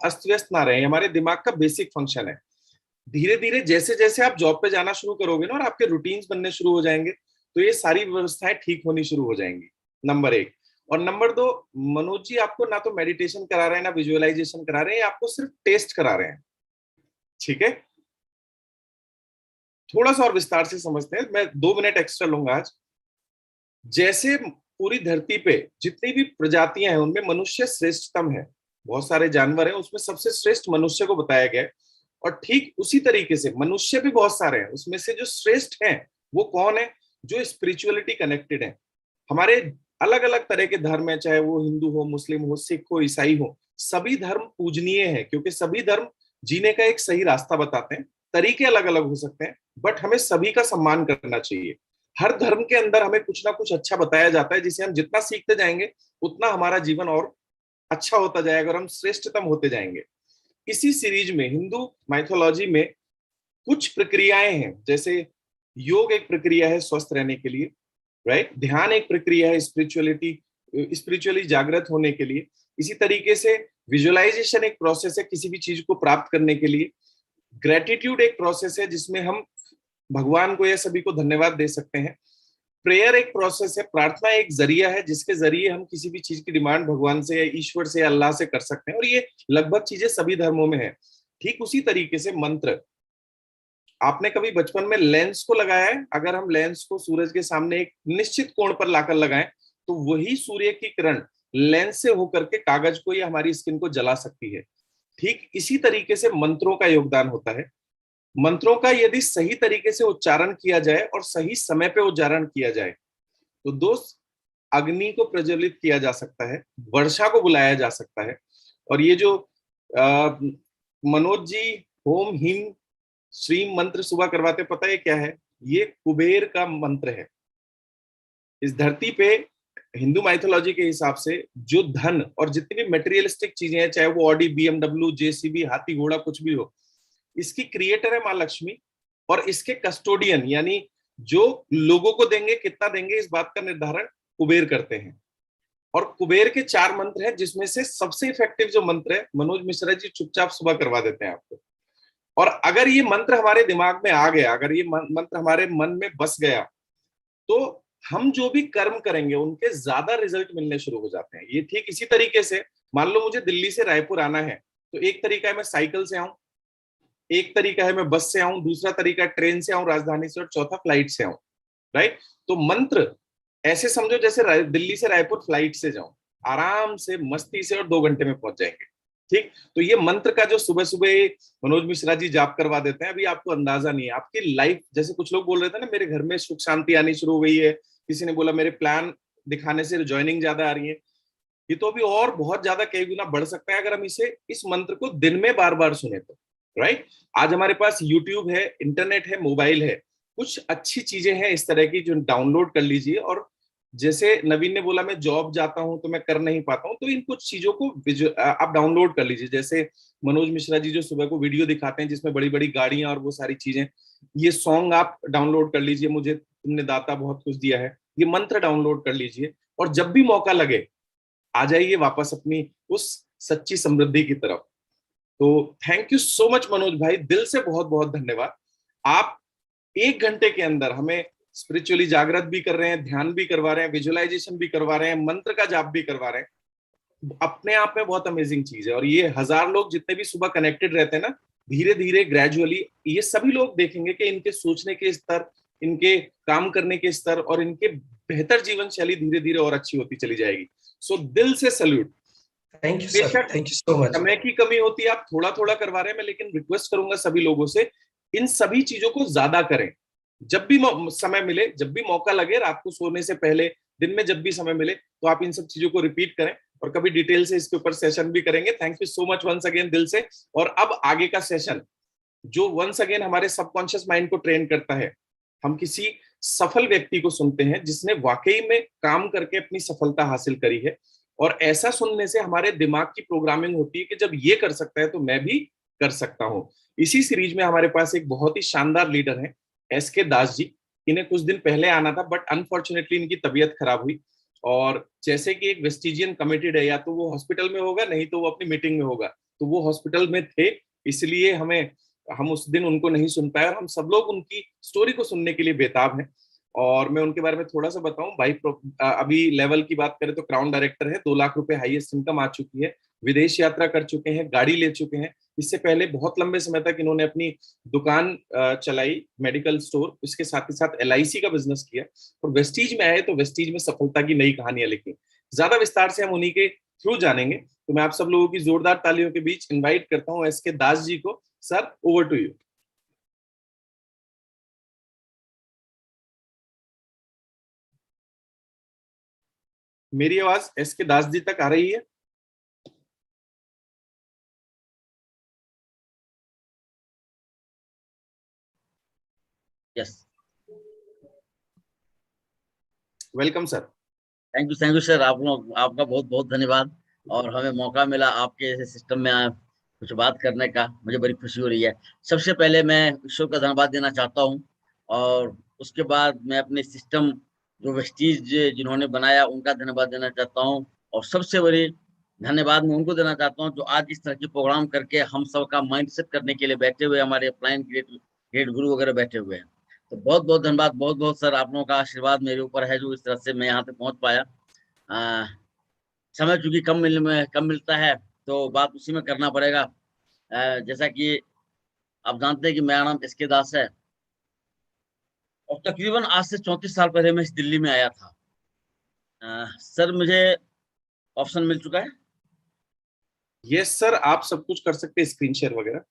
अस्त व्यस्त ना रहे, हमारे दिमाग का बेसिक फंक्शन है। धीरे धीरे जैसे जैसे आप जॉब पे जाना शुरू करोगे ना और आपके रूटीन्स बनने शुरू हो जाएंगे, तो ये सारी व्यवस्थाएं ठीक होनी शुरू हो जाएंगी, नंबर एक। और नंबर दो, मनोज जी आपको ना तो मेडिटेशन करा रहे हैं ना विजुअलाइजेशन करा रहे हैं, आपको सिर्फ टेस्ट करा रहे हैं। ठीक है, थोड़ा सा और विस्तार से समझते हैं, मैं 2 मिनट एक्स्ट्रा लूंगा आज। जैसे पूरी धरती पे जितनी भी प्रजातियां हैं उनमें मनुष्य श्रेष्ठतम है, बहुत सारे जानवर हैं उसमें सबसे श्रेष्ठ मनुष्य को बताया गया है। और ठीक उसी तरीके से मनुष्य भी बहुत सारे हैं, उसमें से जो श्रेष्ठ हैं वो कौन है? जो स्पिरिचुअलिटी कनेक्टेड है। हमारे अलग अलग तरह के धर्म है, चाहे वो हिंदू हो, मुस्लिम हो, सिख हो, ईसाई हो, सभी धर्म पूजनीय है, क्योंकि सभी धर्म जीने का एक सही रास्ता बताते हैं। तरीके अलग अलग हो सकते हैं, बट हमें सभी का सम्मान करना चाहिए। हर धर्म के अंदर हमें कुछ ना कुछ अच्छा बताया जाता है, जिसे हम जितना सीखते जाएंगे उतना हमारा जीवन और अच्छा होता जाएगा और हम श्रेष्ठतम होते जाएंगे। इसी सीरीज में हिंदू माइथोलॉजी में कुछ प्रक्रियाएं हैं, जैसे योग एक प्रक्रिया है स्वस्थ रहने के लिए, राइट? ध्यान एक प्रक्रिया है स्पिरिचुअली जागृत होने के लिए। इसी तरीके से विजुअलाइजेशन एक प्रोसेस है किसी भी चीज को प्राप्त करने के लिए। ग्रेटिट्यूड एक प्रोसेस है जिसमें हम भगवान को या सभी को धन्यवाद दे सकते हैं। प्रेयर एक प्रोसेस है, प्रार्थना एक जरिया है जिसके जरिए हम किसी भी चीज की डिमांड भगवान से या ईश्वर से या अल्लाह से कर सकते हैं, और ये लगभग चीजें सभी धर्मों में है। ठीक उसी तरीके से मंत्र, आपने कभी बचपन में लेंस को लगाया है? अगर हम लेंस को सूरज के सामने एक निश्चित कोण पर लाकर लगाएं, तो वही सूर्य की किरण लेंस से होकर के कागज को या हमारी स्किन को जला सकती है। ठीक इसी तरीके से मंत्रों का योगदान होता है। मंत्रों का यदि सही तरीके से उच्चारण किया जाए और सही समय पे उच्चारण किया जाए, तो दोस्त अग्नि को प्रज्वलित किया जा सकता है, वर्षा को बुलाया जा सकता है। और ये जो अ, मनोज जी होम हिम श्रीम मंत्र सुबह करवाते, पता है क्या है? ये कुबेर का मंत्र है। इस धरती पे हिंदू माइथोलॉजी के हिसाब से जो धन और जितनी भी मटेरियलिस्टिक चीजें हैं, चाहे वो ऑडी, बीएमडब्ल्यू, जेसीबी, हाथी घोड़ा कुछ भी हो, इसकी क्रिएटर है माँ लक्ष्मी। और इसके कस्टोडियन यानी जो लोगों को देंगे, कितना देंगे, इस बात का निर्धारण कुबेर करते हैं। और कुबेर के 4 मंत्र हैं, जिसमें से सबसे इफेक्टिव जो मंत्र है, मनोज मिश्रा जी चुपचाप सुबह करवा देते हैं आपको। और अगर ये मंत्र हमारे दिमाग में आ गया, अगर ये मंत्र हमारे मन में बस गया, तो हम जो भी कर्म करेंगे उनके ज्यादा रिजल्ट मिलने शुरू हो जाते हैं। ये ठीक इसी तरीके से, मान लो मुझे दिल्ली से रायपुर आना है, तो एक तरीका है मैं साइकिल से आऊं, एक तरीका है मैं बस से आऊं, दूसरा तरीका ट्रेन से आऊं राजधानी से, और चौथा फ्लाइट से आऊं, राइट? तो मंत्र ऐसे समझो जैसे दिल्ली से रायपुर फ्लाइट से जाऊं, आराम से मस्ती से, और 2 घंटे में पहुंच जाएंगे। ठीक, तो ये मंत्र का जो सुबह सुबह मनोज मिश्रा जी जाप करवा देते हैं, अभी आपको अंदाजा नहीं है आपकी लाइफ। जैसे कुछ लोग बोल रहे थे ना, मेरे घर में सुख शांति आनी शुरू हो गई है, किसी ने बोला मेरे प्लान दिखाने से ज्वाइनिंग ज्यादा आ रही है, ये तो अभी और बहुत ज्यादा कई गुना बढ़ सकता है अगर हम इस मंत्र को दिन में बार बार सुने तो, राइट? आज हमारे पास यूट्यूब है, इंटरनेट है, मोबाइल है, कुछ अच्छी चीजें हैं इस तरह की जो डाउनलोड कर लीजिए। और जैसे नवीन ने बोला मैं जॉब जाता हूं तो मैं कर नहीं पाता हूं, तो इन कुछ चीजों को आप डाउनलोड कर लीजिए। जैसे मनोज मिश्रा जी जो सुबह को वीडियो दिखाते हैं जिसमें बड़ी बड़ी गाड़ियां और वो सारी चीजें, ये सॉन्ग आप डाउनलोड कर लीजिए, मुझे तुमने दाता बहुत कुछ दिया है, ये मंत्र डाउनलोड कर लीजिए। और जब भी मौका लगे आ जाइए वापस अपनी उस सच्ची समृद्धि की तरफ। तो thank you so much Manoj भाई, दिल से बहुत बहुत धन्यवाद। आप 1 घंटे के अंदर हमें स्पिरिचुअली जागृत भी कर रहे हैं, ध्यान भी करवा रहे हैं, विजुअलाइजेशन भी करवा रहे हैं, मंत्र का जाप भी करवा रहे हैं। अपने आप में बहुत अमेजिंग चीज है। और ये 1000 लोग जितने भी सुबह कनेक्टेड रहते हैं ना, धीरे धीरे ग्रेजुअली ये सभी लोग देखेंगे कि इनके सोचने के स्तर, इनके काम करने के स्तर और इनके बेहतर जीवन शैली धीरे धीरे और अच्छी होती चली जाएगी। सो दिल से सैल्यूट। थैंक यू सर, बेशक थैंक यू सो मच। समय की कमी होती है, आप थोड़ा थोड़ा करवा रहे हैं, मैं लेकिन रिक्वेस्ट करूंगा सभी लोगों से इन सभी चीजों को ज्यादा करें। जब भी समय मिले, जब भी मौका लगे, रात को सोने से पहले, दिन में जब भी समय मिले, तो आप इन सब चीजों को रिपीट करें, और कभी डिटेल से इसके ऊपर सेशन भी करेंगे। Thank you so much once again दिल से। और अब आगे का सेशन जो वंस अगेन हमारे सबकॉन्शियस माइंड को ट्रेन करता है, हम किसी सफल व्यक्ति को सुनते हैं जिसने वाकई में काम करके अपनी सफलता हासिल करी है। और ऐसा सुनने से हमारे दिमाग की प्रोग्रामिंग होती है कि जब ये कर सकता है तो मैं भी कर सकता हूं। इसी सीरीज में हमारे पास एक बहुत ही शानदार लीडर है, एसके दास जी। इन्हें कुछ दिन पहले आना था, बट अनफॉर्चुनेटली इनकी तबीयत खराब हुई। और जैसे कि एक वेस्टिजियन कमिटेड है, या तो वो हॉस्पिटल में होगा, नहीं तो वो अपनी मीटिंग में होगा। तो वो हॉस्पिटल में थे, इसलिए हम उस दिन उनको नहीं सुन पाए, और हम सब लोग उनकी स्टोरी को सुनने के लिए बेताब हैं। और मैं उनके बारे में थोड़ा सा बताऊं, भाई अभी लेवल की बात करें तो क्राउन डायरेक्टर है, 2 लाख रुपए हाईएस्ट इनकम आ चुकी है, विदेश यात्रा कर चुके हैं, गाड़ी ले चुके हैं। इससे पहले बहुत लंबे समय तक इन्होंने अपनी दुकान चलाई, मेडिकल स्टोर, इसके साथ ही साथ एलआईसी का बिजनेस किया, और वेस्टीज में आए तो वेस्टीज में सफलता की नई कहानियां लिखी। ज्यादा विस्तार से हम उन्हीं के थ्रू जानेंगे, तो मैं आप सब लोगों की जोरदार तालियों के बीच इनवाइट करता हूं एस के दास जी को। Sir, over to you. मेरी आवाज एस के दास जी तक आ रही है? Yes. Welcome sir. Thank you sir. आप लोग, आपका बहुत बहुत धन्यवाद। और हमें मौका मिला आपके ऐसे सिस्टम में कुछ बात करने का, मुझे बड़ी खुशी हो रही है। सबसे पहले मैं ईश्वर का धन्यवाद देना चाहता हूँ, और उसके बाद मैं अपने सिस्टम जो वेस्टीज जिन्होंने बनाया उनका धन्यवाद देना चाहता हूँ। और सबसे बड़ी धन्यवाद मैं उनको देना चाहता हूँ जो आज इस तरह के प्रोग्राम करके हम सब का माइंड सेट करने के लिए बैठे हुए, हमारे अपलाइन ग्रेट ग्रेट गुरु वगैरह बैठे हुए हैं। तो बहुत बहुत धन्यवाद, बहुत बहुत सर, आप लोगों का आशीर्वाद मेरे ऊपर है जो इस तरह से मैं यहाँ तक पहुँच पाया। आ, समय चूंकि कम मिलता है, तो बात उसी में करना पड़ेगा। जैसा कि आप जानते हैं कि मेरा नाम एस के दास है, और तकरीबन आज से 34 साल पहले मैं इस दिल्ली में आया था। सर, मुझे ऑप्शन मिल चुका है। यस सर, आप सब कुछ कर सकते हैं, स्क्रीन शेयर वगैरह।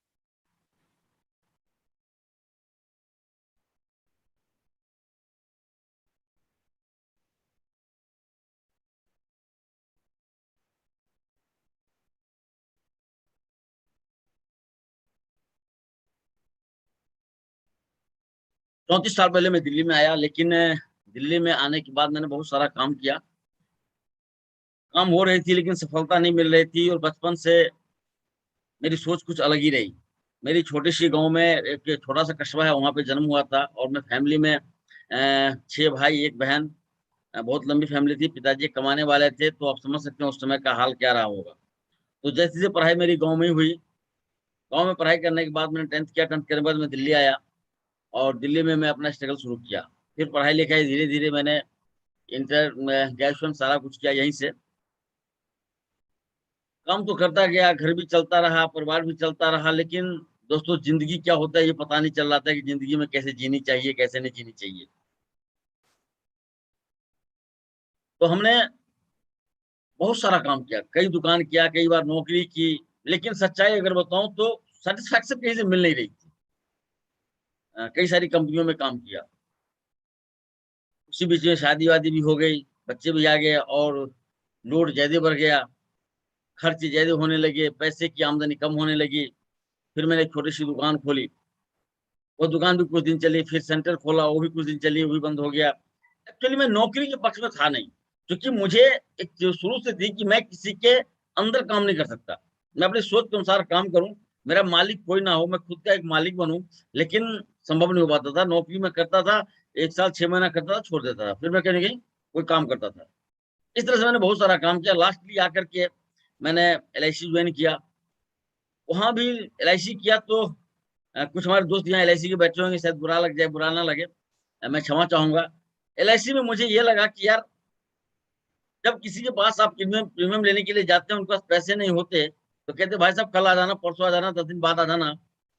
34 साल पहले मैं दिल्ली में आया, लेकिन दिल्ली में आने के बाद मैंने बहुत सारा काम किया। काम हो रही थी लेकिन सफलता नहीं मिल रही थी, और बचपन से मेरी सोच कुछ अलग ही रही। मेरी छोटी सी गांव में एक छोटा सा कस्बा है, वहां पे जन्म हुआ था, और मैं फैमिली में 6 भाई 1 बहन। बहुत लंबी फैमिली थी। पिताजी कमाने वाले थे, तो आप समझ सकते हैं उस समय का हाल क्या रहा होगा। तो जैसे जैसे पढ़ाई मेरी गांव में ही हुई, गांव में पढ़ाई करने के बाद मैंने 10th किया। 10th करने के बाद मैं दिल्ली आया, और दिल्ली में मैं अपना स्ट्रगल शुरू किया। फिर पढ़ाई लिखाई धीरे धीरे मैंने इंटर ग्रेजुएशन सारा कुछ किया यहीं से। काम तो करता गया, घर भी चलता रहा, परिवार भी चलता रहा, लेकिन दोस्तों जिंदगी क्या होता है ये पता नहीं चल रहा था कि जिंदगी में कैसे जीनी चाहिए, कैसे नहीं जीनी चाहिए। तो हमने बहुत सारा काम किया, कई दुकान किया, कई बार नौकरी की, लेकिन सच्चाई अगर बताऊं तो सेटिस्फैक्शन कहीं से मिल नहीं रही थी। कई सारी कंपनियों में काम किया, उसी बीच में शादी वादी भी हो गई, बच्चे भी आ गए, और लोड ज्यादा बढ़ गया, खर्च ज्यादा होने लगे, पैसे की आमदनी कम होने लगी। फिर मैंने एक छोटी सी दुकान खोली। वो दुकान भी कुछ दिन चली, फिर सेंटर खोला, वो भी कुछ दिन चली, वो भी बंद हो गया। एक्चुअली मैं नौकरी के पक्ष में था नहीं, क्योंकि मुझे एक जो शुरू से थी कि मैं किसी के अंदर काम नहीं कर सकता। मैं अपनी सोच के अनुसार काम करूं, मेरा मालिक कोई ना हो, मैं खुद का एक मालिक बनूं। लेकिन संभव नहीं हो पाता था। नौकरी में करता था, 1 साल 6 महीना करता था, छोड़ देता था, फिर मैं कहीं ना कहीं कोई काम करता था। इस तरह से मैंने बहुत सारा काम किया। लास्टली आकर के मैंने एलआईसी ज्वाइन किया। वहां भी एलआईसी किया तो कुछ हमारे दोस्त यहाँ एलआईसी के बैठे होंगे, शायद बुरा लग जाए, बुरा ना लगे, मैं क्षमा चाहूंगा। एलआईसी में मुझे ये लगा कि यार, जब किसी के पास आप प्रीमियम प्रीमियम लेने के लिए जाते हैं, उनके पास पैसे नहीं होते, तो कहते भाई साहब कल आ जाना, परसों आ जाना, 10 दिन बाद आ जाना।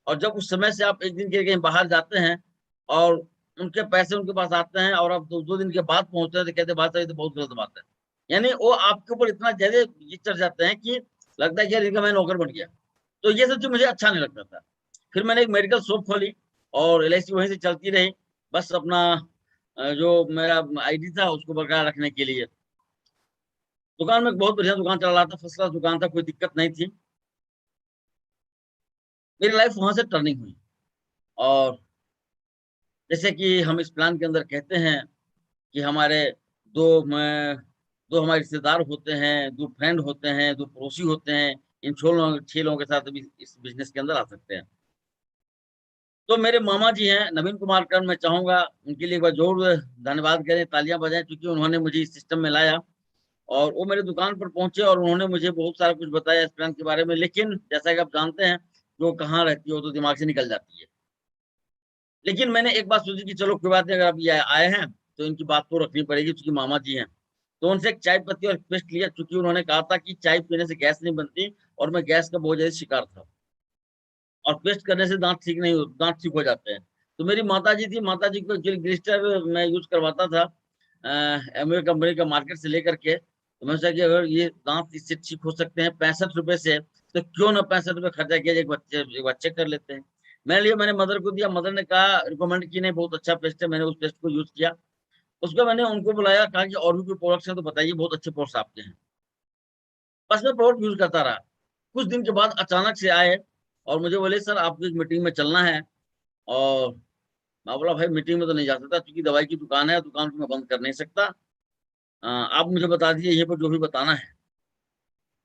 और जब उस समय से आप एक दिन के लिए कहीं बाहर जाते हैं, और उनके पैसे उनके पास आते हैं, और आप 2 दिन के बाद पहुंचते हैं, तो कहते भाई साहब ये तो बहुत गलत बात है। यानी वो आपके ऊपर इतना ज्यादा ये चढ़ जाते हैं कि लगता है कि यार इनका मैं नौकर बन गया। तो ये सब चीज मुझे अच्छा नहीं लगता था। फिर मैंने एक मेडिकल शॉप खोली, और एलआईसी वहीं से चलती रही, बस अपना जो मेरा आईडी था उसको बरकरार रखने के लिए। दुकान में बहुत बढ़िया दुकान चल रहा था, फर्स्ट क्लास दुकान था, कोई दिक्कत नहीं थी। मेरी लाइफ वहां से टर्निंग हुई। और जैसे कि हम इस प्लान के अंदर कहते हैं कि हमारे दो मैं दो हमारे रिश्तेदार होते हैं, 2 फ्रेंड होते हैं, 2 पड़ोसी होते हैं। इन 6 लोगों के साथ अभी इस बिजनेस के अंदर आ सकते हैं। तो मेरे मामा जी हैं नवीन कुमार कर्ण, मैं चाहूंगा उनके लिए एक बार जरूर धन्यवाद करें, तालियां बजाएं, क्योंकि उन्होंने मुझे इस सिस्टम में लाया। और वो मेरे दुकान पर पहुंचे और उन्होंने मुझे बहुत सारा कुछ बताया इस प्लान के बारे में। लेकिन जैसा कि आप जानते हैं, जो कहाँ रहती है वो तो दिमाग से निकल जाती है। लेकिन मैंने एक बात सोची कि चलो कोई बात नहीं, अगर आप ये आए हैं तो इनकी बात तो रखनी पड़ेगी, क्योंकि मामा जी हैं। तो उनसे एक चाय पत्ती और पेस्ट लिया, क्योंकि उन्होंने कहा था कि चाय पीने से गैस नहीं बनती, और मैं गैस का बहुत ज्यादा शिकार था, और पेस्ट करने से दांत ठीक हो जाते हैं। तो मेरी माता जी थी, माता जी को एक्चुअली ग्लिस्टर मैं यूज करवाता था एमवे कंपनी का, मार्केट से लेकर के। तो मैं सोचा कि अगर ये दांत इससे ठीक हो सकते हैं 65 रुपए से, तो क्यों ना 65 रुपए खर्चा किया जाए, एक बच्चे कर लेते हैं। मैंने मदर को दिया, मदर ने कहा, रिकमेंड की, नहीं बहुत अच्छा पेस्ट है, मैंने उस पेस्ट को यूज किया। उसके बाद मैंने उनको बुलाया, कहा कि और भी कोई प्रोडक्ट्स हैं तो बताइए, बहुत अच्छे प्रोडक्ट्स आपके हैं। बस मैं प्रोडक्ट यूज करता रहा। कुछ दिन के बाद अचानक से आए और मुझे बोले, सर आपको एक मीटिंग में चलना है। और मैं बोला, भाई मीटिंग में तो नहीं जा सकता, क्योंकि दवाई की दुकान है, दुकान को मैं बंद कर नहीं सकता। आप मुझे बता दीजिए यहीं पर जो भी बताना है।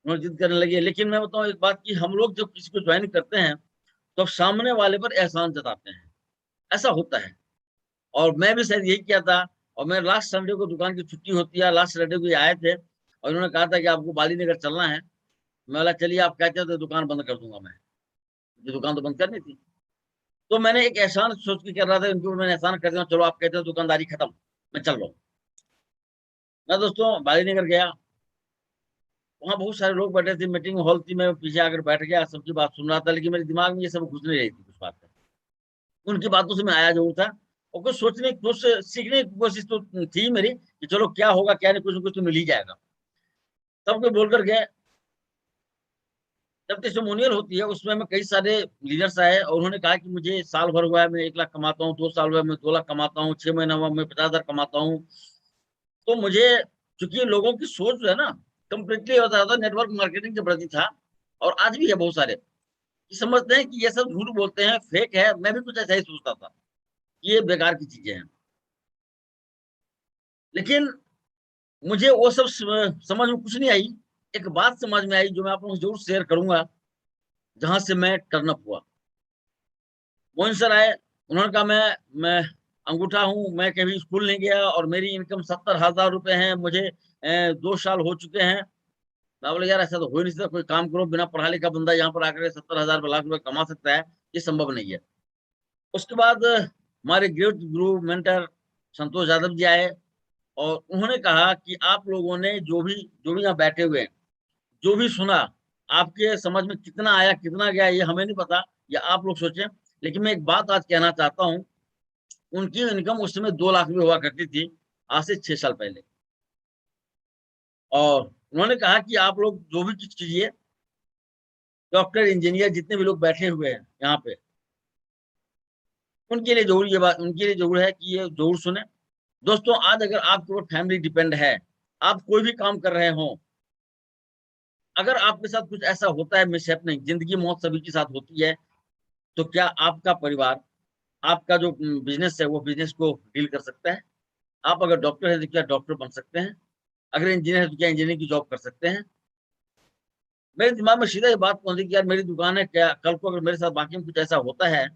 उन्होंने जिद करने लगे। लेकिन मैं बताऊं एक बात, कि हम लोग जब किसी को ज्वाइन करते हैं तो सामने वाले पर एहसान जताते हैं, ऐसा होता है। और मैं भी शायद यही किया था। और मैं लास्ट संडे को, दुकान की छुट्टी होती है, लास्ट संडे को ये आए थे और उन्होंने कहा था कि आपको बाली नगर चलना है। मैं बोला चलिए, आप कहते हैं तो दुकान बंद कर दूंगा मैं, मुझे दुकान तो बंद करनी थी। तो मैंने एक एहसान सोच के कर रहा था, उनके ऊपर मैंने एहसान कर दिया, चलो आप कहते हैं दुकानदारी खत्म, मैं चल रहा हूँ। मैं दोस्तों बाली नगर गया, वहां बहुत सारे लोग बैठे थे, मीटिंग हॉल थी, मैं पीछे आकर बैठ गया, सबकी बात सुन रहा था। लेकिन मेरे दिमाग में ये सब घुस नहीं रही थी कुछ बात है। उनकी बातों से मैं आया जरूर था, और कुछ सोचने की, कुछ सीखने की कोशिश तो थी मेरी, कि चलो क्या होगा क्या नहीं, कुछ ना कुछ तो मिल ही जाएगा। तब कोई बोलकर गए। जब टेस्टिमोनियल होती है उसमें में कई सारे लीडर्स आए और उन्होंने कहा कि मुझे साल भर हुआ है मैं 1 लाख कमाता हूँ, 2 साल हुआ है मैं 2 लाख कमाता हूँ, 6 महीना हुआ मैं 50,000 कमाता हूँ। तो मुझे, चूंकि लोगों की सोच जो है ना, कंप्लीटली होता था नेटवर्क मार्केटिंग के प्रति था। और आज भी है बहुत सारे कि समझते हैं कि ये सब झूठ बोलते हैं, फेक है। मैं भी कुछ ऐसा ही सोचता था, ये बेकार की चीजें हैं। लेकिन मुझे वो सब समझ में कुछ नहीं आई। एक बात समझ में आई जो मैं आप लोगों से जरूर शेयर करूंगा, जहां से मैं टर्नअप हुआ। मोहन सर आए, उन्होंने कहा, मैं अंगूठा हूँ, मैं कभी स्कूल नहीं गया और मेरी इनकम 70,000 रुपए है, मुझे 2 साल हो चुके हैं। मैं बोला, यार ऐसा तो हो ही नहीं सकता, कोई काम करो, बिना पढ़ा लिखा बंदा यहाँ पर आकर 70,000 लाख रुपए कमा सकता है, ये संभव नहीं है। उसके बाद हमारे ग्रेट गुरु मेंटर संतोष यादव जी आए और उन्होंने कहा कि आप लोगों ने जो भी यहाँ बैठे हुए हैं, जो भी सुना, आपके समझ में कितना आया कितना गया ये हमें नहीं पता, या आप लोग सोचें। लेकिन मैं एक बात आज कहना चाहता हूँ, उनकी इनकम उस समय 2 लाख रुपए हुआ करती थी, आज से 6 साल पहले। और उन्होंने कहा कि आप लोग जो भी चीज कीजिए, डॉक्टर इंजीनियर जितने भी लोग बैठे हुए हैं यहाँ पे, उनके लिए जरूर ये बात, उनके लिए जरूर है कि ये जरूर सुने। दोस्तों, आज अगर आपके ऊपर फैमिली डिपेंड है, आप कोई भी काम कर रहे हो, अगर आपके साथ कुछ ऐसा होता है मिसहैपनिंग, जिंदगी मौत सभी के साथ होती है, तो क्या आपका परिवार, आपका जो बिजनेस है वो बिजनेस को डील कर सकता है? आप अगर डॉक्टर है तो क्या डॉक्टर बन सकते हैं? अगर इंजीनियर है तो क्या इंजीनियरिंग की जॉब कर सकते हैं? मेरे दिमाग में सीधा ये बात पहुंची कि यार मेरी दुकान है, क्या कल को अगर मेरे साथ बाकी में कुछ ऐसा होता है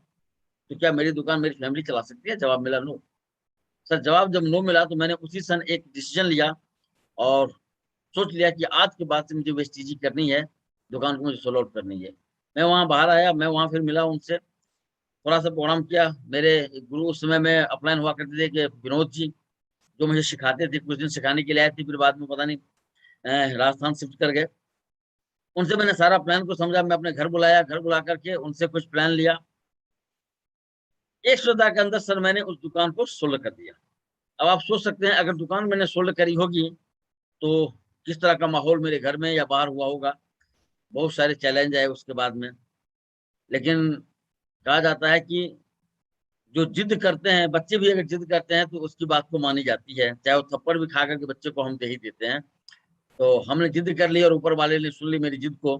तो क्या मेरी दुकान मेरी फैमिली चला सकती है? जवाब मिला नो। सर, जवाब जब नो मिला तो मैंने उसी सन एक डिसीजन लिया और सोच लिया कि आज के बाद से मुझे वेस्टीजी करनी है, दुकान को मुझे सोल्व आउट करनी है। मैं वहाँ बाहर आया, मैं वहाँ फिर मिला उनसे, थोड़ा सा प्रोग्राम किया। मेरे गुरु उस समय में अपलाइन हुआ करते थे कि विनोद जी, जो मुझे सिखाते थे, कुछ दिन सिखाने के लिए आए थे, फिर बाद में पता नहीं राजस्थान शिफ्ट कर गए। उनसे मैंने सारा प्लान को समझा, मैं अपने घर बुलाया, घर बुला करके उनसे कुछ प्लान लिया। एक सप्ताह के अंदर सर मैंने उस दुकान को सोल्ड कर दिया। अब आप सोच सकते हैं, अगर दुकान मैंने सोल्ड करी होगी तो किस तरह का माहौल मेरे घर में या बाहर हुआ होगा। बहुत सारे चैलेंज आए उसके बाद में। लेकिन कहा जाता है कि जो जिद करते हैं, बच्चे भी अगर जिद करते हैं तो उसकी बात को मानी जाती है, चाहे वो थप्पड़ भी खा करके बच्चे को हम दे ही देते हैं। तो हमने जिद कर ली और ऊपर वाले ने सुन ली मेरी जिद को।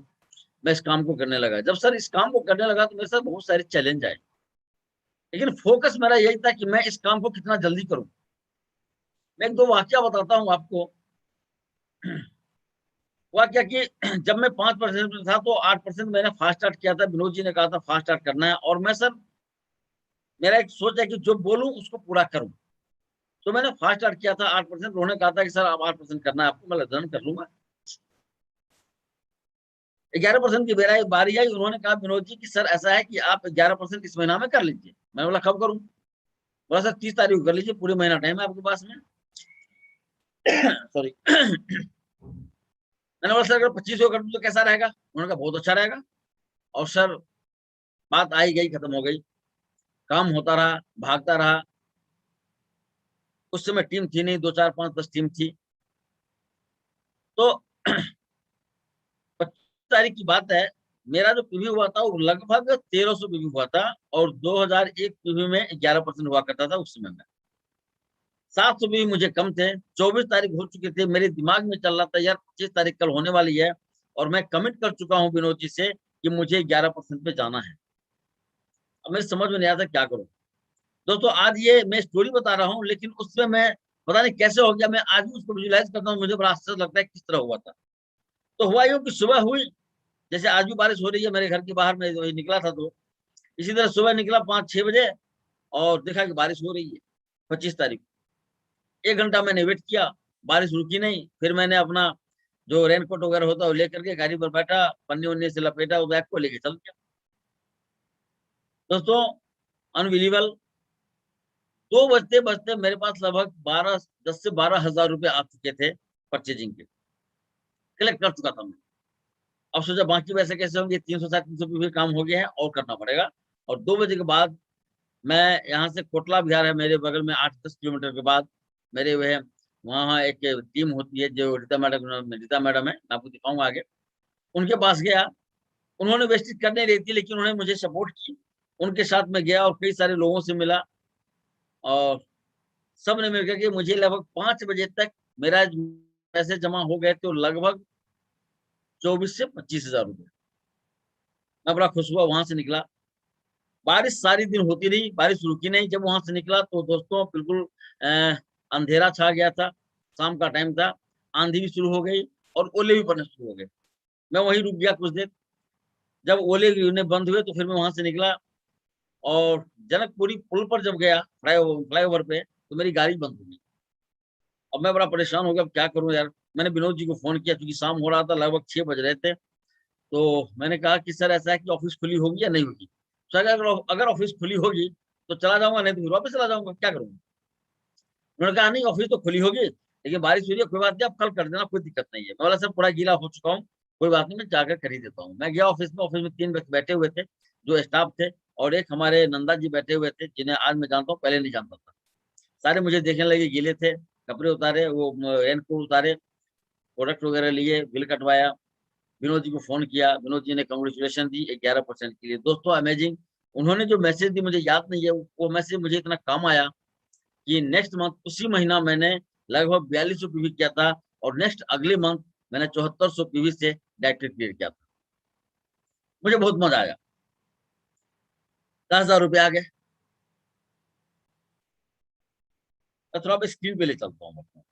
मैं इस काम को करने लगा। जब सर इस काम को करने लगा तो मेरे साथ बहुत सारे चैलेंज आए, लेकिन फोकस मेरा यही था कि मैं इस काम को कितना जल्दी करूं। मैं एक दो वाक्य बताता हूं आपको। हुआ क्या कि जब मैं 5% में था तो 8% मैंने फास्ट स्टार्ट किया था। विनोद जी ने कहा था फास्ट स्टार्ट करना है, और मैं सर, मेरा एक सोच है कि जो बोलूं उसको पूरा करूं। तो मैंने फास्ट स्टार्ट किया था 8%। उन्होंने कहा था कि सर आप 8% करना है आपको, मैं रन कर लूंगा। 11% की बेरा बारी आई, उन्होंने कहा विनोद जी कि सर ऐसा है कि आप 11% इस महीना में कर लीजिए। मैंने बोला कब करूं? बोला सर 30 तारीख को कर लीजिए, पूरे महीना टाइम है आपके पास में। सॉरी। मैंने बोला सर अगर 25 को कर दूं तो कैसा रहेगा? उन्होंने कहा बहुत अच्छा रहेगा। और सर बात आई गई, खत्म हो गई, काम होता रहा, भागता रहा। उस समय टीम थी नहीं, 2 4 5 10 टीम थी। तो 25 तारीख की बात है, मेरा जो पीवी हुआ था वो लगभग 1300 पीवी हुआ था, और 2001 पीवी में 11% हुआ करता था उस समय में। 700 पीवी मुझे कम थे। 24 तारीख हो चुके थे, मेरे दिमाग में चल रहा था यार 25 तारीख कल होने वाली है, और मैं कमिट कर चुका हूँ विनोद जी से कि मुझे 11% पे जाना है। अब मेरे समझ में नहीं आता क्या करूं। दोस्तों आज ये मैं स्टोरी बता रहा हूँ, लेकिन उसमें मैं पता नहीं कैसे हो गया, मैं आज भी उसको विजुलाइज करता हूँ, मुझे बड़ा आश्चर्य लगता है किस तरह हुआ था। तो हुआ यूं कि सुबह हुई, जैसे आज भी बारिश हो रही है मेरे घर के बाहर में निकला था, तो इसी तरह सुबह निकला 5 6 बजे, और देखा कि बारिश हो रही है 25 तारीख। 1 घंटा मैंने वेट किया, बारिश रुकी नहीं। फिर मैंने अपना जो रेनकोट वगैरह होता है वो लेकर के गाड़ी पर बैठा, पन्नी उन्नी से लपेटा, वो बैग को लेके चल गया। दोस्तों अनबिलीवल, 2 बजते बजते मेरे पास लगभग 10 से 12 हजार रुपए आ चुके थे परचेजिंग के, कलेक्ट कर चुका था मैं। अब सोचा बाकी पैसे कैसे होंगे, 300 350 भी काम हो गया है और करना पड़ेगा। और 2 बजे के बाद मैं यहाँ से कोटला बिहार है मेरे बगल में, 8 10 किलोमीटर के बाद मेरे वह वहाँ एक टीम होती है जो रीता मैडम है, मैं आपको दिखाऊंगा आगे। उनके पास गया, उन्होंने वेस्टेज करने रही थी लेकिन उन्होंने मुझे सपोर्ट की। उनके साथ में गया और कई सारे लोगों से मिला, और सब ने मिलकर के मुझे लगभग 5 बजे तक मेरा पैसे जमा हो गए थे, लगभग 24 से 25 हजार रुपए। मैं बड़ा खुश हुआ, वहां से निकला। बारिश सारी दिन होती रही, बारिश रुकी नहीं। जब वहां से निकला तो दोस्तों बिल्कुल अंधेरा छा गया था, शाम का टाइम था, आंधी भी शुरू हो गई और ओले भी पड़ने शुरू हो गए। मैं वहीं रुक गया कुछ देर। जब ओले गिरने बंद हुए तो फिर मैं वहां से निकला, और जनकपुरी पुल पर जब गया, फ्लाईओवर पे, तो मेरी गाड़ी बंद हो गई। अब मैं बड़ा परेशान हो गया, अब क्या करूं यार। मैंने विनोद जी को फोन किया, क्योंकि शाम हो रहा था, लगभग 6 बज रहे थे। तो मैंने कहा कि सर ऐसा है कि ऑफिस खुली होगी या नहीं होगी? सर अगर अगर ऑफिस खुली होगी तो चला जाऊंगा, नहीं तो फिर वापस चला जाऊंगा, क्या करूंगा? उन्होंने कहा नहीं ऑफिस तो खुली होगी, लेकिन बारिश हो रही है, कोई बात नहीं, आप कल कर देना, कोई दिक्कत नहीं है। मैं बोला सर पूरा गीला हो चुका हूँ, कोई बात नहीं, मैं जाकर कर ही देता हूँ। मैं गया ऑफिस में, 3 व्यक्ति बैठे हुए थे जो स्टाफ थे, और एक हमारे नंदा जी बैठे हुए थे जिन्हें आज मैं जानता हूँ, पहले नहीं जानता था। सारे मुझे देखने लगे, गीले थे, कपड़े उतारे, वो रेनकोट उतारे, प्रोडक्ट वगैरह लिए, बिल कटवाया। विनोद जी को फोन किया, विनोद जी ने कंग्रेचुलेशन दी 11% के लिए। दोस्तों अमेजिंग, उन्होंने जो मैसेज दी मुझे याद नहीं है, वो मैसेज मुझे इतना काम आया कि नेक्स्ट मंथ उसी महीना मैंने लगभग 4200 पीवी किया था, और नेक्स्ट अगले मंथ मैंने 7400 पीवी से डायरेक्ट क्लियर किया था। मुझे बहुत मजा आया, 10 हजार रुपये आ गए। मैं थोड़ा स्क्रीन पे ले चलता हूँ आपको।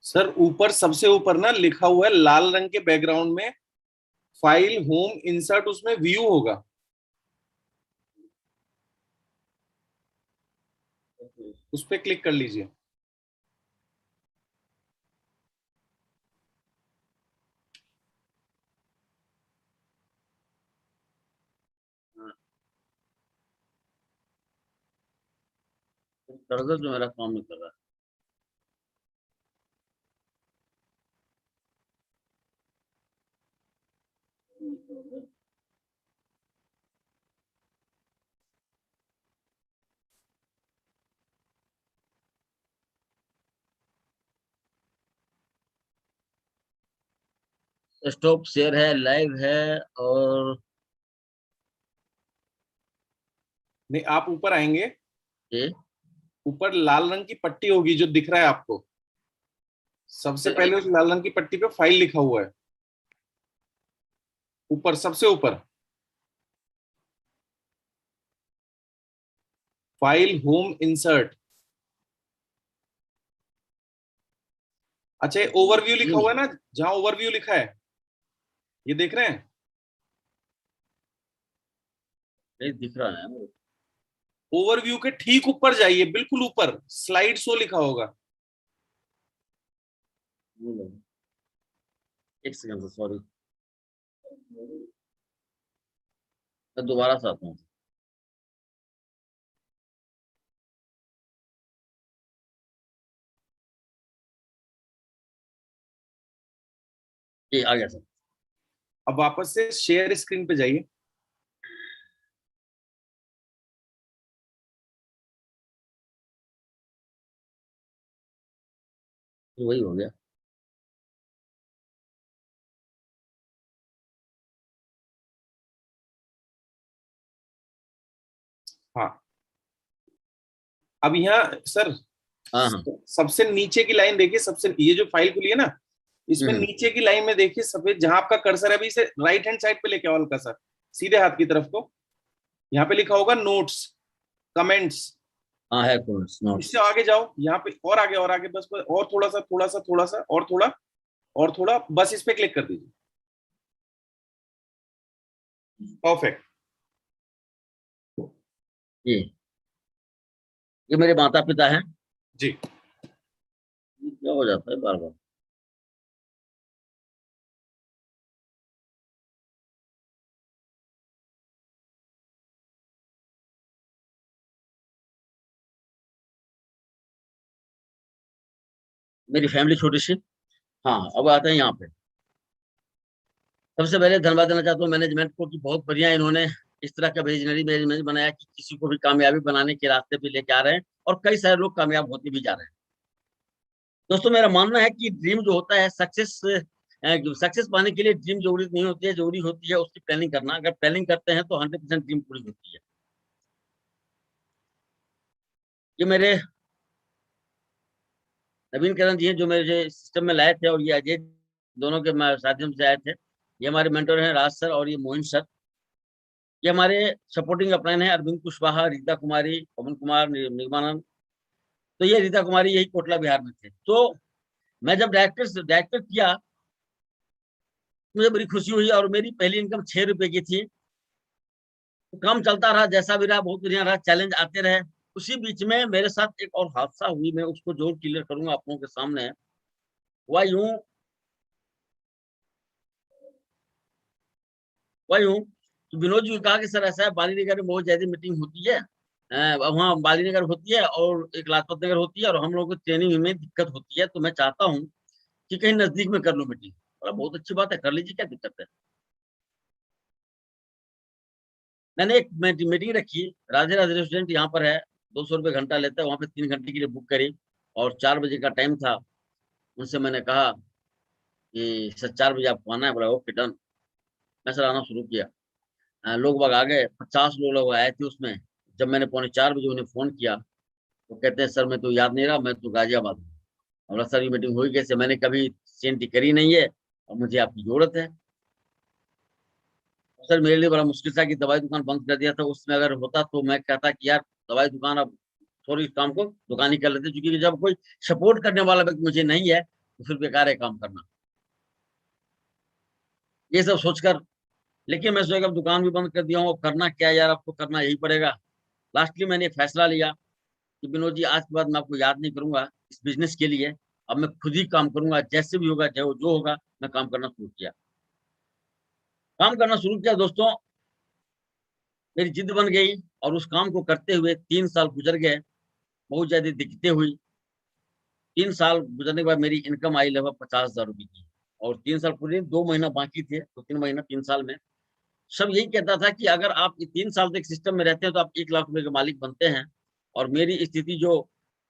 सर ऊपर सबसे ऊपर ना लिखा हुआ है लाल रंग के बैकग्राउंड में, फाइल होम इंसर्ट, उसमें व्यू होगा। उस पर क्लिक कर लीजिए। कर्सर जो मेरा काम नहीं कर रहा है। स्टॉप शेयर है, लाइव है, और नहीं, आप ऊपर आएंगे, ये ऊपर लाल रंग की पट्टी होगी जो दिख रहा है आपको। सबसे पहले उस लाल रंग की पट्टी पे फाइल लिखा हुआ है, ऊपर, सबसे ऊपर फाइल होम इंसर्ट। अच्छा, ओवरव्यू लिखा हुआ है ना, जहां ओवरव्यू लिखा है, ये देख रहे हैं? ये दिख रहा है। ओवरव्यू के ठीक ऊपर जाइए, बिल्कुल ऊपर स्लाइड शो लिखा होगा। एक सेकंड, सॉरी, मैं दोबारा से आता हूँ। ये आ गया सर। अब वापस से शेयर स्क्रीन पे जाइए। तो वही हो गया। हाँ, अब यहाँ सर, हाँ हाँ। सबसे नीचे की लाइन देखिए, सबसे ये जो फाइल खुली है ना, इसमें हम्म। नीचे की लाइन में देखिए सफेद, जहां आपका कर्सर है, अभी इसे राइट हैंड साइड पे लेके आओ हल्का सा, सीधे हाथ की तरफ को। यहाँ पे लिखा होगा नोट्स, कमेंट्स। हाँ है, नोट्स इससे नोट्स। आगे जाओ, यहाँ पे और आगे, बस बस, और थोड़ा सा, थोड़ा सा, थोड़ा सा, और थोड़ा, और थोड़ा, बस इस पे क्लिक कर दीजिए। परफेक्ट। ये मेरे माता पिता हैं। जी। ये क्या हो जाता है बार बार? मेरी फैमिली छोटी सी। हाँ, अब आते हैं यहाँ पे। सबसे पहले धन्यवाद देना चाहता हूँ मैनेजमेंट को कि बहुत बढ़िया इन्होंने इस तरह का विजनरी मैनेजमेंट बनाया कि किसी को भी कामयाबी बनाने के रास्ते पे लेके आ रहे हैं, और कई सारे लोग कामयाब होते भी जा रहे हैं। दोस्तों, मेरा मानना है कि ड्रीम जो होता है, सक्सेस सक्सेस पाने के लिए ड्रीम जरूरी नहीं होती है, जरूरी होती है उसकी प्लानिंग करना। अगर प्लानिंग करते हैं तो 100% ड्रीम पूरी होती है। ये मेरे नवीन करण जी हैं, जो मेरे सिस्टम में लाए थे, और ये अजय, दोनों के साथियों से आए थे। ये हमारे मेंटर हैं राज सर और ये मोहिन सर। ये हमारे सपोर्टिंग अपलाइन है अरविंद कुशवाहा, रीता कुमारी, पवन कुमार, निर्मानंद। तो ये रीता कुमारी यही कोटला बिहार में थे। तो मैं जब डायरेक्टर किया, मुझे बड़ी खुशी हुई, और मेरी पहली इनकम 6 रुपए की थी। तो काम चलता रहा, जैसा भी रहा बहुत बढ़िया रहा, चैलेंज आते रहे। उसी बीच में मेरे साथ एक और हादसा हुई, मैं उसको जरूर क्लियर करूंगा आप लोगों के सामने। हुआ यूं हुआ यूं कि विनोद जी ने कहा कि सर ऐसा है, बाली नगर में बहुत ज्यादा मीटिंग होती है, वहाँ बाली नगर होती है और एक लाजपत नगर होती है, और हम लोगों को ट्रेनिंग में दिक्कत होती है, तो मैं चाहता हूँ कि कहीं नजदीक में कर लो मीटिंग। बोला बहुत अच्छी बात है, कर लीजिए, क्या दिक्कत है। मैंने एक मीटिंग रखी, राधे राधे रेस्टोरेंट यहाँ पर है, 200 रुपये घंटा लेता है, वहां पे 3 घंटे के लिए बुक करी, और 4 बजे का टाइम था। उनसे मैंने कहा कि सर 4 बजे आपको आना है। बोला ओके डन। मैं सर आना शुरू किया। लोग बाग आ गए, 50 लोग आए थे उसमें। जब मैंने पौने 4 बजे उन्हें फोन किया, तो कहते हैं सर मैं तो याद नहीं रहा, मैं तो गाजियाबाद हूँ। बोला सर ये मीटिंग हुई कैसे, मैंने कभी सेंटी करी नहीं है, और मुझे आपकी जरूरत है। सर मेरे लिए बड़ा मुश्किल था कि दवाई दुकान बंद कर दिया था, उसमें अगर होता तो मैं कहता कि यार दवाई दुकान अब थोड़ी, इस काम को दुकान ही कर लेते, क्योंकि जब कोई सपोर्ट करने वाला व्यक्ति मुझे नहीं है तो फिर बेकार है काम करना। ये सब सोचकर, लेकिन मैं सोचा अब दुकान भी बंद कर दिया हूँ, अब करना क्या है यार, आपको करना यही पड़ेगा। लास्टली मैंने एक फैसला लिया कि विनोद जी आज के बाद मैं आपको याद नहीं करूंगा इस बिजनेस के लिए, अब मैं खुद ही काम करूंगा, जैसे भी होगा, चाहे वो जो होगा। मैं काम करना शुरू किया, काम करना शुरू किया दोस्तों। मेरी जिद बन गई, और उस काम को करते हुए 3 साल गुजर गए, बहुत ज्यादा दिक्कतें हुई। 3 साल गुजरने के बाद मेरी इनकम आई लगभग 50,000 रुपये की, और 3 साल पूरे, 2 महीना बाकी थे, तो 3 महीना 3 साल में। सब यही कहता था कि अगर आप 3 साल तक सिस्टम में रहते हैं तो आप 1 लाख रुपए के मालिक बनते हैं। और मेरी स्थिति जो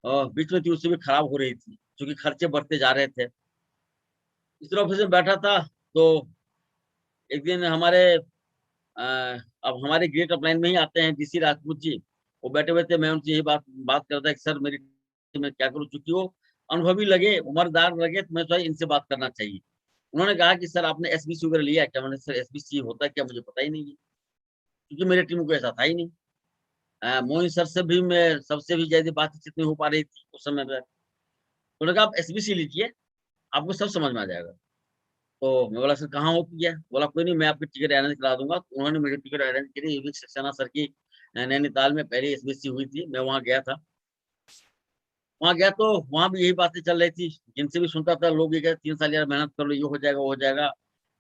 बीच में थी उससे भी खराब हो रही थी, क्योंकि खर्चे बढ़ते जा रहे थे। इस तरह ऑफिस में बैठा था, तो एक दिन हमारे अ, अब हमारे ग्रेट अपलाइन में ही आते हैं डीसी राजपूत जी। वो बैठे हुए थे, मैं उनसे यही बात बात कर रहा था कि सर मेरी टीम में क्या करूँ, चूंकि वो अनुभवी लगे, उम्रदार लगे, तो मैं सोचा इनसे बात करना चाहिए। उन्होंने कहा कि सर आपने एसबीसी वगैरह लिया है क्या? मैंने सर एसबीसी होता है क्या, मुझे पता ही नहीं है, क्योंकि मेरी टीम को ऐसा था ही नहीं। मोइन सर से भी मैं सबसे भी ज्यादा बातचीत नहीं हो पा रही थी उस समय पे। उन्होंने कहा आप एसबीसी लीजिए, आपको सब समझ में आ जाएगा। तो मैं बोला सर कहाँ हो गया? बोला कोई नहीं, मैं आपकी टिकट अरेंज करा दूंगा। तो उन्होंने मेरी टिकट अरेंज करी। विवेक सक्सेना सर की नैनीताल में पहली एसबीसी हुई थी, मैं वहाँ गया था। वहाँ गया तो वहाँ भी यही बातें चल रही थी, जिनसे भी सुनता था लोग ये कहते 3 साल यार मेहनत कर लो, ये हो जाएगा वो हो जाएगा।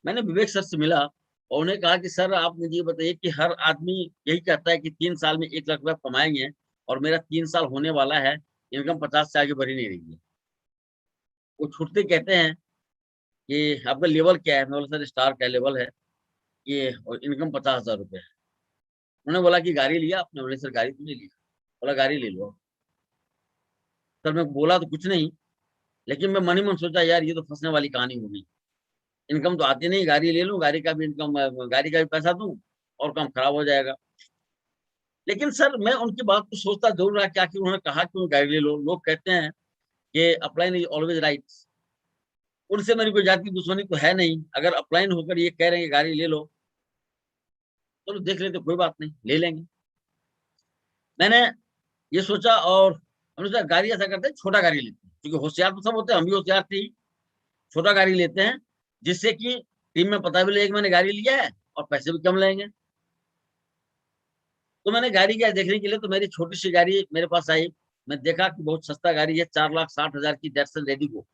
मैंने विवेक सर से मिला और उन्हें कहा कि सर आप मुझे ये बताइए कि हर आदमी यही कहता है कि 3 साल में 1 लाख रुपया कमाएंगे, और मेरा 3 साल होने वाला है, इनकम 50 से आगे बढ़ ही नहीं रही है। वो छूटते कहते हैं कि आपका लेवल क्या है? मैं बोला सर स्टार का लेवल है ये, और इनकम 50,000 रुपये है। उन्होंने बोला कि गाड़ी लिया आपने? बोले सर गाड़ी तो नहीं लिया। बोला गाड़ी ले लो। सर मैं बोला तो कुछ नहीं, लेकिन मैं मन ही मन सोचा यार ये तो फंसने वाली कहानी होगी। इनकम तो आती नहीं, गाड़ी ले लूं, गाड़ी का भी इनकम, गाड़ी का भी पैसा दूं और काम खराब हो जाएगा। लेकिन सर मैं उनकी बात को सोचता जरूर रहा, क्या कि उन्होंने कहा कि गाड़ी ले लो। लोग कहते हैं कि अपलाइन इज ऑलवेज राइट। उनसे मेरी कोई जाति की दुश्मनी तो है नहीं, अगर अपलाइन होकर ये कह रहे हैं कि गाड़ी ले लो, चलो देख लेते, कोई बात नहीं, ले लेंगे। मैंने ये सोचा और हमने सोचा गाड़ी ऐसा करते हैं, छोटा गाड़ी लेते हैं, क्योंकि होशियार तो सब होते हैं, हम भी होशियार थे ही। छोटा गाड़ी लेते हैं, जिससे कि टीम में पता भी लगे कि मैंने गाड़ी लिया है और पैसे भी कम लेंगे। तो मैंने गाड़ी क्या देखने के लिए, तो मेरी छोटी सी गाड़ी मेरे पास आई। मैं देखा कि बहुत सस्ता गाड़ी है, 4,60,000 की डेटसन रेडिगो।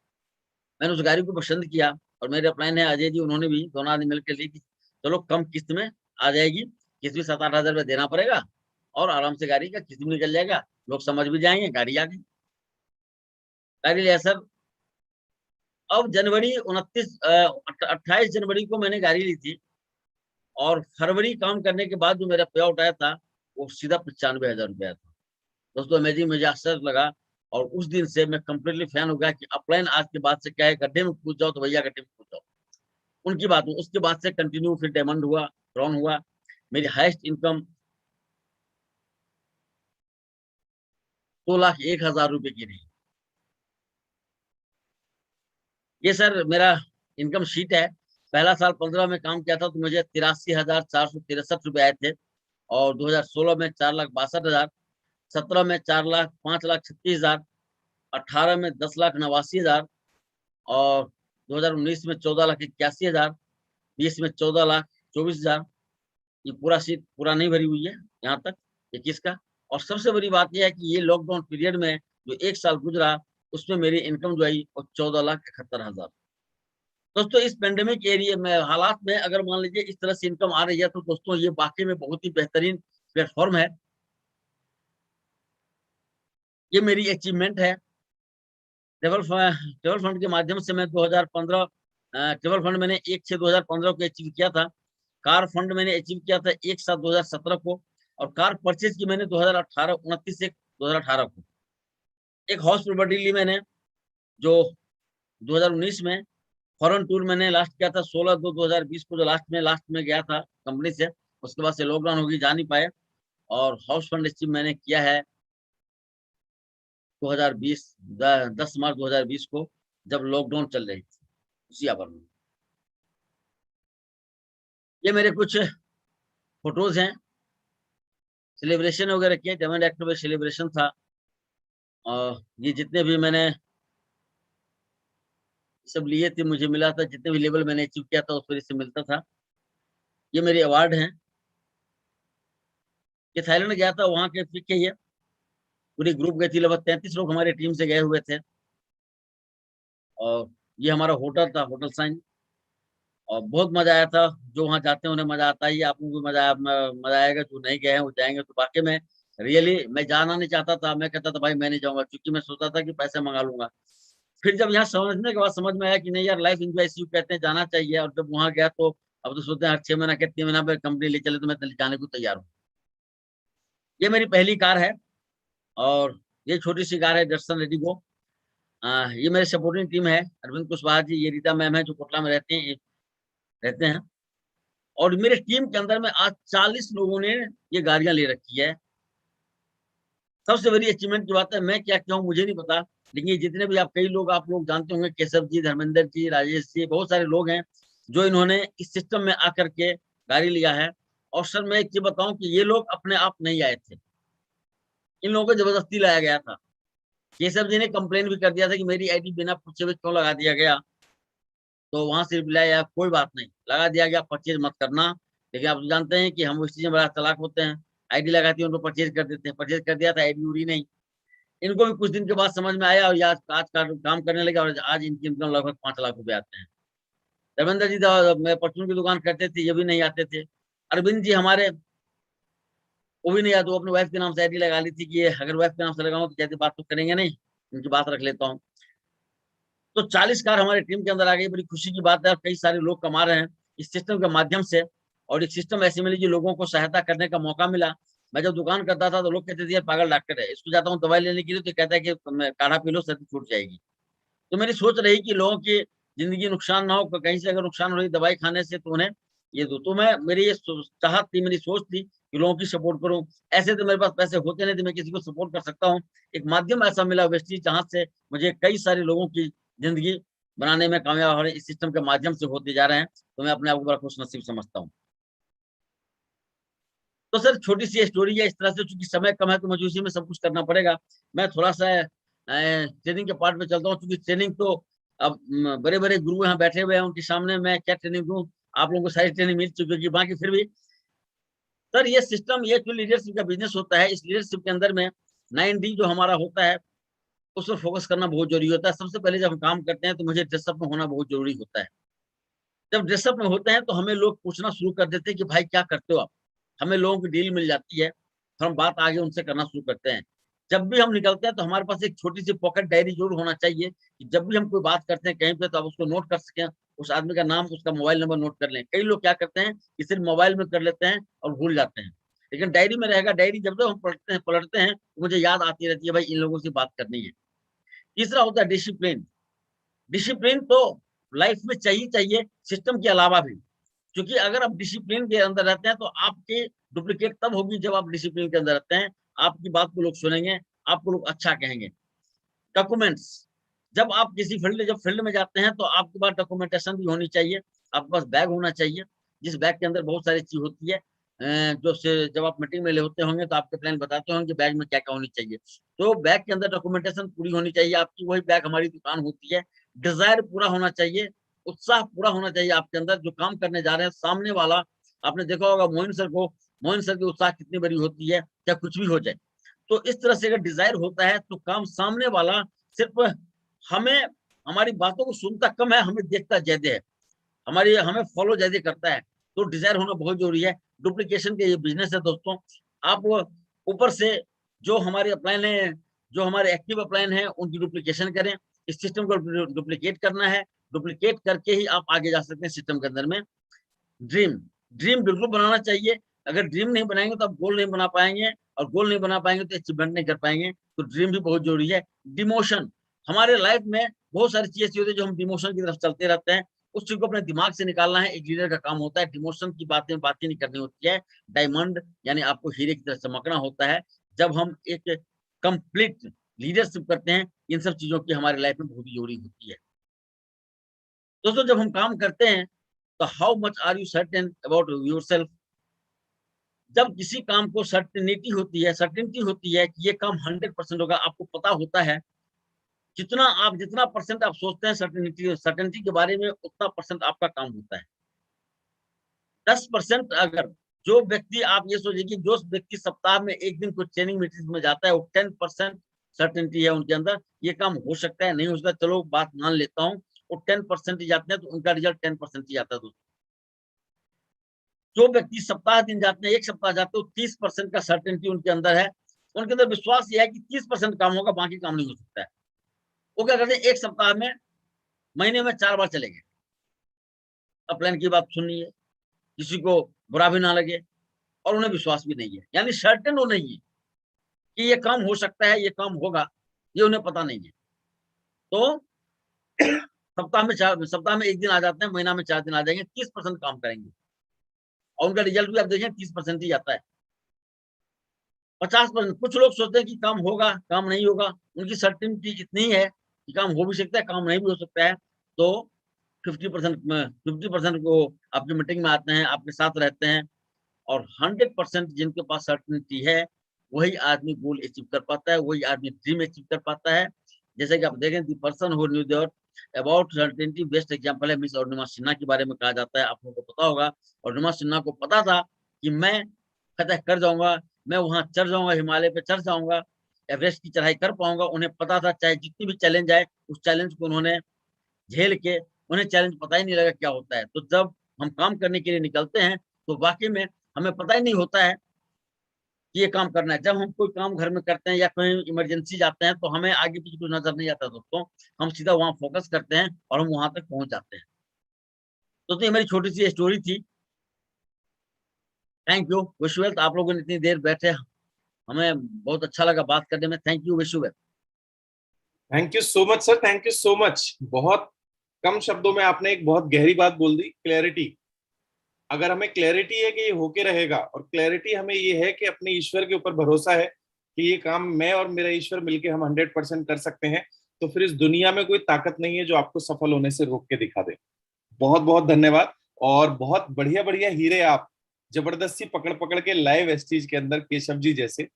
मैंने उस गाड़ी को पसंद किया, और मेरे अपलाइन है अजय जी, उन्होंने भी, दोनों आदमी मिलकर ली कि चलो कम किस्त में आ जाएगी, किस्त भी 7-8 हजार रुपये देना पड़ेगा, और आराम से गाड़ी का किस्त भी निकल जाएगा, लोग समझ भी जाएंगे, गाड़ी आ गई। गाड़ी लिया सर। अब जनवरी 28 जनवरी को मैंने गाड़ी ली थी, और फरवरी काम करने के बाद जो मेरा पे आउट आया था, वो सीधा 95,000 रुपया था। दोस्तों अमेजिंग, मुझे आश्चर्य लगा। और उस दिन से मैं कंप्लीटली फैन हो गया कि अपलाइन आज के बाद से क्या है, गड्ढे में कूद जाओ तो भैया गड्ढे में कूद जाओ, उनकी बात में। उसके बाद से कंटिन्यू फिर डायमंड हुआ, ब्राउन हुआ। मेरी हाईएस्ट इनकम 2,01,000 रुपये की रही। ये सर मेरा इनकम शीट है। पहला साल 15 में काम किया था तो मुझे 83,463 रुपये आए थे। और 2016 में 4,62,000, 17 में 4,00,000, 5,36,000, 18 में 10,89,000, और 2019 में 14,81,000, 20 में 14,24,000। ये पूरा सीट पूरा नहीं भरी हुई है यहाँ तक 21 का। और सबसे बड़ी बात यह है कि ये लॉकडाउन पीरियड में जो 1 साल गुजरा, उसमें मेरी इनकम जो आई वो 14,71,000। दोस्तों इस पेंडेमिक एरिया में हालात में अगर मान लीजिए इस तरह से इनकम आ रही है, तो दोस्तों ये वाकई में बहुत ही बेहतरीन प्लेटफॉर्म है। ये मेरी अचीवमेंट है। ट्रेवल फंड के माध्यम से मैं 2015, ट्रेवल फंड मैंने 1/6/2015 को अचीव किया था। कार फंड मैंने अचीव किया था 1/7/2017 को। और कार परचेज की मैंने 2018, 29/1/2018 को। एक हाउस प्रॉपर्टी ली मैंने, जो 2019 में। फॉरेन टूर मैंने लास्ट किया था 16/2/2020 को, जो लास्ट में गया था कंपनी से। उसके बाद से लॉकडाउन होगी, जा नहीं पाए। और हाउस फंड अचीव मैंने किया है 2020, 10 मार्च 2020 को, जब लॉकडाउन चल रही थी, उसी आवर में। ये मेरे कुछ फोटोज हैं, सेलिब्रेशन वगैरह किए, डायमंड एक्ट में सेलिब्रेशन था। और ये जितने भी मैंने सब लिए थे, मुझे मिला था, जितने भी लेवल मैंने अचीव किया था उस वजह से मिलता था। ये मेरे अवार्ड हैं। ये थाईलैंड गया था, वहाँ के पिक है ये। पूरी ग्रुप गई थी, लगभग 33 लोग हमारे टीम से गए हुए थे। और ये हमारा होटल था, होटल साइन। और बहुत मजा आया था। जो वहाँ जाते हैं उन्हें मजा आता ही, आपको भी मजा आएगा। जो नहीं गए हैं वो जाएंगे, तो वाकई में रियली मैं जाना नहीं चाहता था। मैं कहता था भाई मैं नहीं जाऊंगा, क्योंकि मैं सोचता था कि पैसे मंगा लूंगा। फिर जब यहाँ समझने के बाद समझ में आया कि नहीं यार, लाइफ एंजॉय इसी को कहते हैं, जाना चाहिए। और जब वहाँ गया तो अब तो सोचते हैं हर 6 महीना के 3 महीना पे कंपनी ले चले तो मैं जाने को तैयार हूँ। ये मेरी पहली कार है। और ये छोटी सी कार है डटसन रेडिगो। ये मेरे सपोर्टिंग टीम है, अरविंद कुशवाहा जी, ये रीता मैम है जो कोटला में रहती हैं। रहते हैं। और मेरे टीम के अंदर में आज 40 लोगों ने ये गाड़ियां ले रखी है। सबसे बड़ी अचीवमेंट की बात है, मैं क्या कहूँ मुझे नहीं पता, लेकिन ये जितने भी आप कई लोग आप लोग जानते होंगे, केशव जी, धर्मेंद्र जी, राजेश जी, बहुत सारे लोग हैं जो इन्होंने इस सिस्टम में आकर के गाड़ी लिया है। और सर मैं एक चीज बताऊं कि ये लोग अपने आप नहीं आए थे, इन लोगों को जबरदस्ती लाया गया था। केशव जी ने कंप्लेन भी कर दिया था कि मेरी आईडी बिना पूछे हुए क्यों लगा दिया गया, तो वहां से रिप्लाई आया कोई बात नहीं, लगा दिया गया, परचेज मत करना। लेकिन आप तो जानते हैं कि हम उस चीज में बड़ा चालाक होते हैं, आईडी लगाती है उनको परचेज कर देते हैं, परचेज कर दिया था, आईडी उड़ी नहीं। इनको भी कुछ दिन के बाद समझ में आया और ये आज काम करने लगे और आज इनकी इनकम लगभग 5 लाख रुपए आते हैं। धर्मेंद्र जी मैं परचून की दुकान करते थे, ये भी नहीं आते थे। अरविंद जी हमारे, वो भी नहीं आते, वो अपनी वाइफ के नाम से आईडी लगा ली थी कि ये अगर वाइफ के नाम से लगाऊं तो जैसे बात तो करेंगे नहीं, उनकी बात रख लेता हूँ। तो 40 कार हमारे टीम के अंदर आ गई, बड़ी खुशी की बात है। और कई सारे लोग कमा रहे हैं इस सिस्टम के माध्यम से। और एक सिस्टम ऐसी मिली कि लोगों को सहायता करने का मौका मिला। मैं जब दुकान करता था तो लोग कहते थे यार पागल डॉक्टर है, इसको जाता हूँ दवाई लेने के लिए तो कहता है कि काढ़ा पी लो सर्दी छूट जाएगी। तो मेरी सोच रही कि लोगों की जिंदगी नुकसान ना हो, कहीं से अगर नुकसान हो रही दवाई खाने से तो उन्हें ये दो। तो मैं मेरी ये चाहत थी, मेरी सोच थी कि लोगों की सपोर्ट करूं। ऐसे तो मेरे पास पैसे होते नहीं थे मैं किसी को सपोर्ट कर सकता हूँ। एक माध्यम ऐसा मिला वेस्टीज जहां से मुझे कई सारे लोगों की जिंदगी बनाने में कामयाब हो रहे इस सिस्टम के माध्यम से होते जा रहे हैं। तो मैं अपने आप को बड़ा खुश नसीब समझता हूँ। तो सर छोटी सी स्टोरी है इस तरह से, चूंकि समय कम है तो मुझे उसी में सब कुछ करना पड़ेगा। मैं थोड़ा सा ट्रेनिंग के पार्ट में चलता हूँ, क्योंकि ट्रेनिंग तो अब बड़े बड़े गुरु यहाँ बैठे हुए हैं, उनके सामने मैं क्या ट्रेनिंग दूं। आप लोगों को सारी ट्रेनिंग मिल चुकी है, बाकी फिर भी सर ये सिस्टम, ये जो लीडरशिप का बिजनेस होता है, इस लीडरशिप के अंदर में 9D जो हमारा होता है उस पर फोकस करना बहुत जरूरी होता है। सबसे पहले जब हम काम करते हैं तो मुझे ड्रेसअप में होना बहुत जरूरी होता है। जब ड्रेसअप में होते हैं तो हमें लोग पूछना शुरू कर देते हैं कि भाई क्या करते हो आप। हमें लोगों की डील मिल जाती है, तो हम बात आगे उनसे करना शुरू करते हैं। जब भी हम निकलते हैं तो हमारे पास एक छोटी सी पॉकेट डायरी जरूर होना चाहिए कि जब भी हम कोई बात करते हैं कहीं पे तो आप उसको नोट कर सकें, उस आदमी का नाम, उसका मोबाइल नंबर नोट कर लें। कई लोग क्या करते हैं कि सिर्फ मोबाइल में कर लेते हैं और भूल जाते हैं, लेकिन डायरी में रहेगा। डायरी जब जब हम पलटते हैं तो मुझे याद आती रहती है भाई इन लोगों से बात करनी है। तीसरा होता है डिसिप्लिन। डिसिप्लिन तो लाइफ में चाहिए चाहिए, सिस्टम के अलावा भी। क्योंकि अगर आप डिसिप्लिन के अंदर रहते हैं तो आपकी डुप्लीकेट तब होगी जब आप डिसिप्लिन के अंदर रहते हैं। आपकी बात को लोग सुनेंगे, आपको लोग अच्छा कहेंगे। डॉक्यूमेंट्स, जब आप किसी फील्ड में जाते हैं तो आपके पास डॉक्यूमेंटेशन भी होनी चाहिए। आपके पास बैग होना चाहिए, जिस बैग के अंदर बहुत सारी चीज होती है। जो से जब आप मीटिंग में ले होते होंगे तो आपके प्लान बताते होंगे बैग में क्या क्या होनी चाहिए। तो बैग के अंदर डॉक्यूमेंटेशन पूरी होनी चाहिए आपकी, वही बैग हमारी दुकान होती है। डिजायर पूरा होना चाहिए, उत्साह पूरा होना चाहिए आपके अंदर, जो काम करने जा रहे हैं सामने वाला। आपने देखा होगा मोइन सर को, मोइन सर की उत्साह कितनी बड़ी होती है, क्या कुछ भी हो जाए। तो इस तरह से अगर डिजायर होता है तो काम सामने वाला सिर्फ हमें, हमारी बातों को सुनता कम है, हमें देखता ज्यादा है, हमारी हमें फॉलो ज्यादा करता है। तो डिजायर होना बहुत जरूरी है। डुप्लीकेशन के ये बिजनेस है दोस्तों। आप ऊपर से जो हमारे अपलाइन है, जो हमारे एक्टिव अपलाइन है उनकी डुप्लीकेशन करें। इस सिस्टम को डुप्लीकेट करना है, डुप्लीकेट करके ही आप आगे जा सकते हैं सिस्टम के अंदर में। ड्रीम, ड्रीम बिल्कुल बनाना चाहिए। अगर ड्रीम नहीं बनाएंगे तो आप गोल नहीं बना पाएंगे, और गोल नहीं बना पाएंगे तो अचीवमेंट नहीं कर पाएंगे। तो ड्रीम भी बहुत जरूरी है। डिमोशन, हमारे लाइफ में बहुत सारी चीजें ऐसी होती है जो हम डिमोशन की तरफ चलते रहते हैं। उस चीज को अपने दिमाग से निकालना है, एक लीडर का काम होता है। डिमोशन की बातें नहीं करनी होती है। डायमंड यानी आपको हीरे की तरह चमकना होता है। जब हम एक कंप्लीट लीडरशिप करते हैं, इन सब चीजों की हमारी लाइफ में बहुत जरूरी होती है। दोस्तों जब हम काम करते हैं तो how much are you certain about yourself. जब किसी काम को सर्टेनिटी होती है, सर्टेनिटी होती है कि ये काम 100% होगा, आपको पता होता है जितना परसेंट आप सोचते हैं सर्टेनिटी सर्टेनिटी के बारे में, उतना परसेंट आपका काम होता है। 10% अगर जो व्यक्ति, आप ये सोचिए कि जो व्यक्ति सप्ताह में एक दिन कुछ ट्रेनिंग मीटिंग में जाता है, वो 10% सर्टेनिटी है उनके अंदर, ये काम हो सकता है नहीं हो सकता, चलो बात मान लेता हूँ। वो 10% ही जाते हैं तो उनका रिजल्ट 10% ही आता है दोस्तों। जो व्यक्ति सप्ताह दिन जाते हैं, एक सप्ताह जाते हैं, 30% का सर्टेनिटी उनके अंदर है। उनके अंदर विश्वास यह है कि 30% काम होगा, बाकी काम नहीं हो सकता है। वो क्या करते हैं, एक सप्ताह में, महीने में 4 बार चले गए। अपलाइन की बात सुननी है, किसी को बुरा भी ना लगे, और उन्हें विश्वास भी नहीं है, यानी सर्टेन वो नहीं है कि ये काम हो सकता है, ये काम होगा, ये उन्हें पता नहीं है। तो सप्ताह में 1 दिन आ जाते हैं, महीना में 4 दिन आ जाएंगे, 30% काम करेंगे और उनका रिजल्ट भी आप देखें 30% ही आता है। 50%, कुछ लोग सोचते हैं कि काम होगा, काम नहीं होगा, उनकी सर्टेनिटी इतनी है कि काम हो भी सकता है, काम नहीं भी हो सकता है। तो 50% को आपकी मीटिंग में आते हैं, आपके साथ रहते हैं, और 100% जिनके पास सर्टेनिटी है वही आदमी गोल अचीव कर पाता है, वही आदमी ड्रीम अचीव कर पाता है। जैसे कि आप देखें, the person who knew there about certainty, best example है मिस अरुणिमा सिन्हा के बारे में कहा जाता है, आप लोगों को पता होगा। अरुणिमा सिन्हा को पता था कि मैं फतह कर जाऊंगा, मैं वहां चढ़ जाऊंगा, हिमालय पे चढ़ जाऊंगा, एवरेस्ट की चढ़ाई कर पाऊंगा। उन्हें पता था चाहे जितनी भी चैलेंज आए, उस चैलेंज को उन्होंने झेल के, उन्हें चैलेंज पता ही नहीं लगा क्या होता है। तो जब हम काम करने के लिए निकलते हैं तो वाकई में हमें पता ही नहीं होता है कि ये काम करना है। जब हम कोई काम घर में करते हैं या कहीं इमरजेंसी जाते हैं तो हमें आगे पीछे कुछ नजर नहीं आता दोस्तों, हम सीधा वहां फोकस करते हैं और हम वहां तक पहुंच जाते हैं। तो ये मेरी छोटी सी स्टोरी थी। थैंक यू विश्ववेल, आप लोगों ने इतनी देर बैठे, हमें बहुत अच्छा लगा बात करने में। Thank you Vishwavel. Thank you so much sir, thank you so much. बहुत कम शब्दों में आपने एक बहुत गहरी बात बोल दी, क्लैरिटी। अगर हमें क्लैरिटी है कि ये होके रहेगा, और क्लैरिटी हमें ये है कि अपने ईश्वर के ऊपर भरोसा है कि ये काम मैं और मेरा ईश्वर मिलके हम 100% कर सकते हैं, तो फिर इस दुनिया में कोई ताकत नहीं है जो आपको सफल होने से रोक के दिखा दे। बहुत बहुत धन्यवाद। और बहुत बढ़िया बढ़िया हीरे आप जबरदस्ती पकड़ पकड़ के लाए वेस्टीज के अंदर, केशव जी जैसे,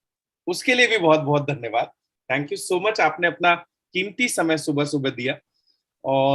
उसके लिए भी बहुत बहुत धन्यवाद। थैंक यू सो मच, आपने अपना कीमती समय सुबह सुबह दिया। और